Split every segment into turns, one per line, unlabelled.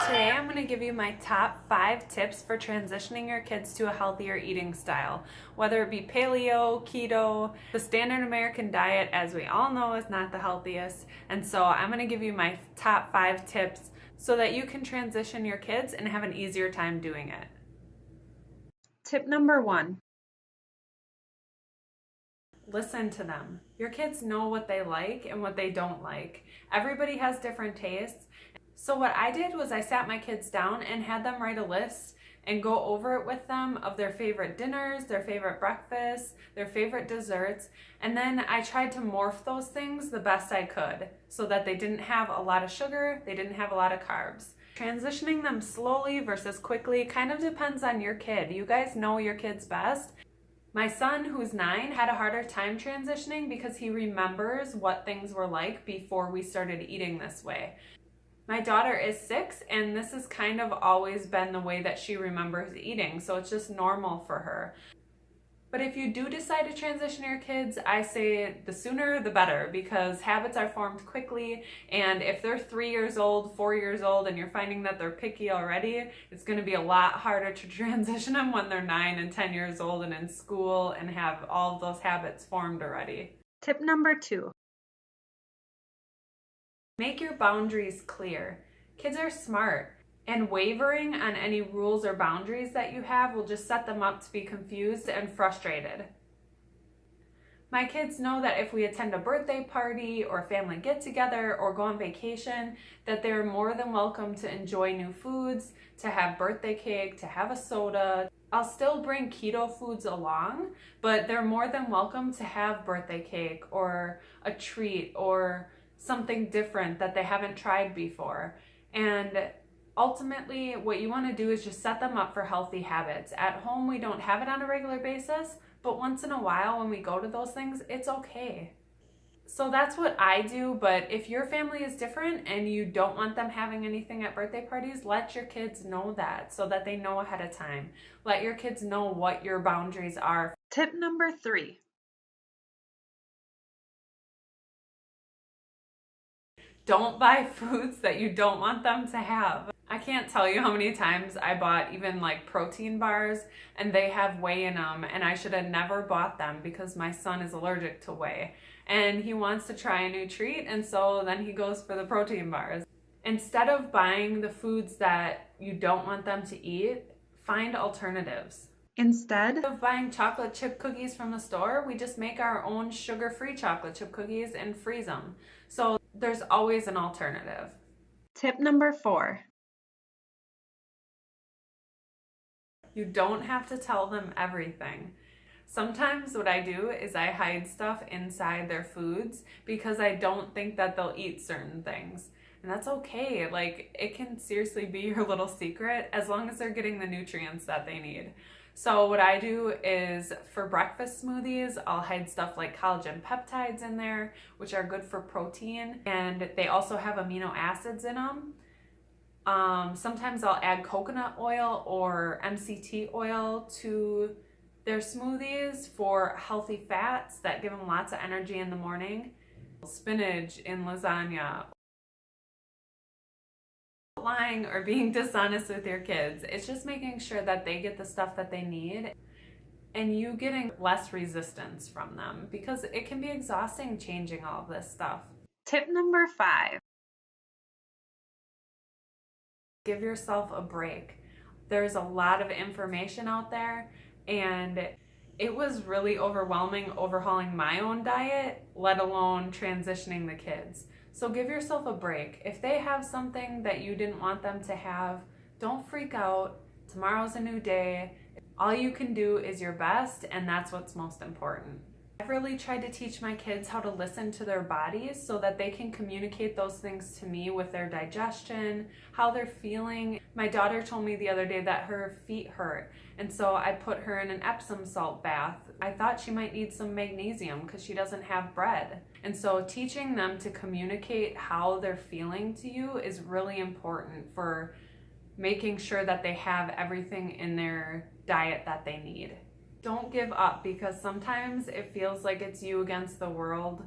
Today I'm going to give you my top 5 tips for transitioning your kids to a healthier eating style, whether it be paleo, keto. The standard American diet, as we all know, is not the healthiest, and so I'm going to give you my top 5 tips so that you can transition your kids and have an easier time doing it. Tip number 1. Listen to them. Your kids know what they like and what they don't like. Everybody has different tastes. So what I did was I sat my kids down and had them write a list and go over it with them of their favorite dinners, their favorite breakfasts, their favorite desserts, and then I tried to morph those things the best I could so that they didn't have a lot of sugar, they didn't have a lot of carbs. Transitioning them slowly versus quickly kind of depends on your kid. You guys know your kids best. My son, who's 9, had a harder time transitioning because he remembers what things were like before we started eating this way. My daughter is 6, and this has kind of always been the way that she remembers eating, so it's just normal for her. But if you do decide to transition your kids, I say the sooner the better, because habits are formed quickly, and if they're 3 years old, 4 years old, and you're finding that they're picky already, it's going to be a lot harder to transition them when they're 9 and 10 years old and in school and have all of those habits formed already. Tip number 2. Make your boundaries clear. Kids are smart, and wavering on any rules or boundaries that you have will just set them up to be confused and frustrated. My kids know that if we attend a birthday party or family get-together or go on vacation, that they're more than welcome to enjoy new foods, to have birthday cake, to have a soda. I'll still bring keto foods along, but they're more than welcome to have birthday cake or a treat or something different that they haven't tried before. And ultimately, what you want to do is just set them up for healthy habits. At home, we don't have it on a regular basis, but once in a while when we go to those things, it's okay. So that's what I do, but if your family is different and you don't want them having anything at birthday parties, let your kids know that so that they know ahead of time. Let your kids know what your boundaries are. Tip number 3. Don't buy foods that you don't want them to have. I can't tell you how many times I bought even like protein bars and they have whey in them, and I should have never bought them because my son is allergic to whey and he wants to try a new treat, and so then he goes for the protein bars. Instead of buying the foods that you don't want them to eat, find alternatives. Instead of buying chocolate chip cookies from the store, we just make our own sugar-free chocolate chip cookies and freeze them. So there's always an alternative. Tip number 4. You don't have to tell them everything. Sometimes what I do is I hide stuff inside their foods because I don't think that they'll eat certain things. And that's okay. Like, it can seriously be your little secret as long as they're getting the nutrients that they need. So what I do is for breakfast smoothies, I'll hide stuff like collagen peptides in there, which are good for protein, and they also have amino acids in them. Sometimes I'll add coconut oil or MCT oil to their smoothies for healthy fats that give them lots of energy in the morning. Spinach in lasagna. Lying or being dishonest with your kids. It's just making sure that they get the stuff that they need and you getting less resistance from them, because it can be exhausting changing all of this stuff. Tip number 5. Give yourself a break. There's a lot of information out there, and it was really overwhelming overhauling my own diet, let alone transitioning the kids. So give yourself a break. If they have something that you didn't want them to have, don't freak out. Tomorrow's a new day. All you can do is your best, and that's what's most important. I've really tried to teach my kids how to listen to their bodies so that they can communicate those things to me with their digestion, how they're feeling. My daughter told me the other day that her feet hurt, and so I put her in an Epsom salt bath. I thought she might need some magnesium because she doesn't have bread. And so teaching them to communicate how they're feeling to you is really important for making sure that they have everything in their diet that they need. Don't give up, because sometimes it feels like it's you against the world,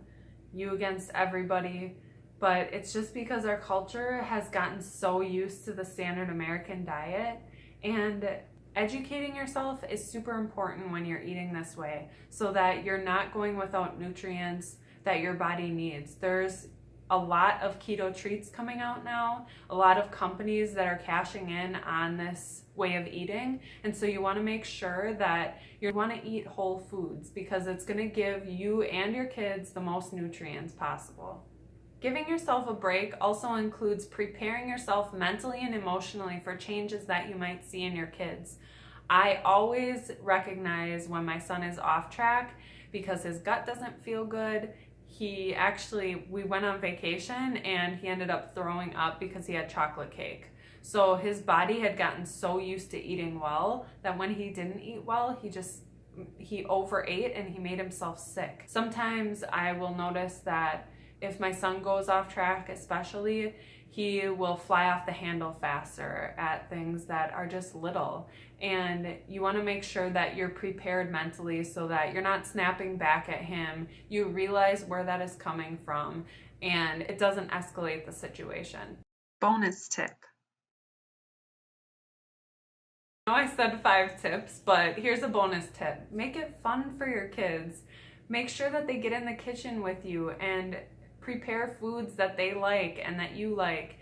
you against everybody, but it's just because our culture has gotten so used to the standard American diet, and educating yourself is super important when you're eating this way so that you're not going without nutrients that your body needs. There's a lot of keto treats coming out now, a lot of companies that are cashing in on this way of eating, and so you want to make sure that you want to eat whole foods because it's going to give you and your kids the most nutrients possible. Giving yourself a break also includes preparing yourself mentally and emotionally for changes that you might see in your kids. I always recognize when my son is off track because his gut doesn't feel good. We went on vacation and he ended up throwing up because he had chocolate cake. So his body had gotten so used to eating well that when he didn't eat well, he overate and he made himself sick. Sometimes I will notice that if my son goes off track especially, he will fly off the handle faster at things that are just little. And you want to make sure that you're prepared mentally so that you're not snapping back at him. You realize where that is coming from and it doesn't escalate the situation.
Bonus tip.
I know I said 5 tips, but here's a bonus tip. Make it fun for your kids. Make sure that they get in the kitchen with you and prepare foods that they like and that you like,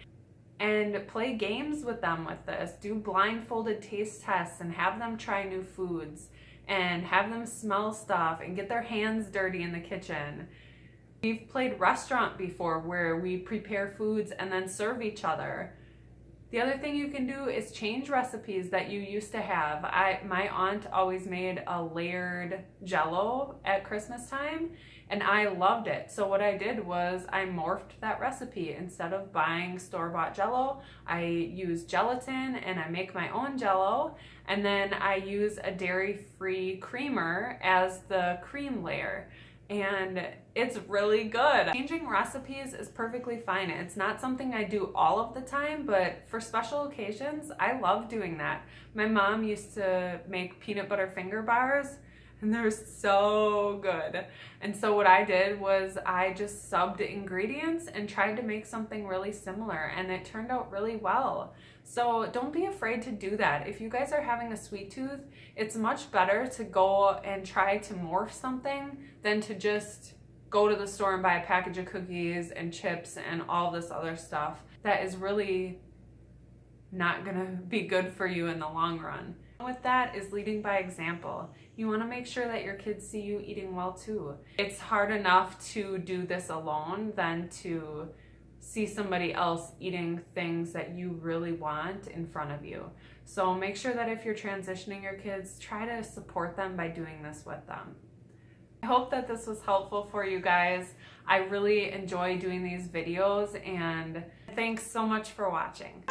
and play games with them with this. Do blindfolded taste tests and have them try new foods and have them smell stuff and get their hands dirty in the kitchen. We've played restaurant before where we prepare foods and then serve each other. The other thing you can do is change recipes that you used to have. My aunt always made a layered Jell-O at Christmas time, and I loved it. So what I did was I morphed that recipe. Instead of buying store-bought Jell-O, I use gelatin and I make my own Jell-O, and then I use a dairy-free creamer as the cream layer. And it's really good. Changing recipes is perfectly fine. It's not something I do all of the time, but for special occasions, I love doing that. My mom used to make peanut butter finger bars, and they're so good. And so what I did was I just subbed ingredients and tried to make something really similar, and it turned out really well. So don't be afraid to do that. If you guys are having a sweet tooth, it's much better to go and try to morph something than to just go to the store and buy a package of cookies and chips and all this other stuff that is really not gonna be good for you in the long run. With that is leading by example. You want to make sure that your kids see you eating well too. It's hard enough to do this alone than to see somebody else eating things that you really want in front of you. So make sure that if you're transitioning your kids, try to support them by doing this with them. I hope that this was helpful for you guys. I really enjoy doing these videos, and thanks so much for watching.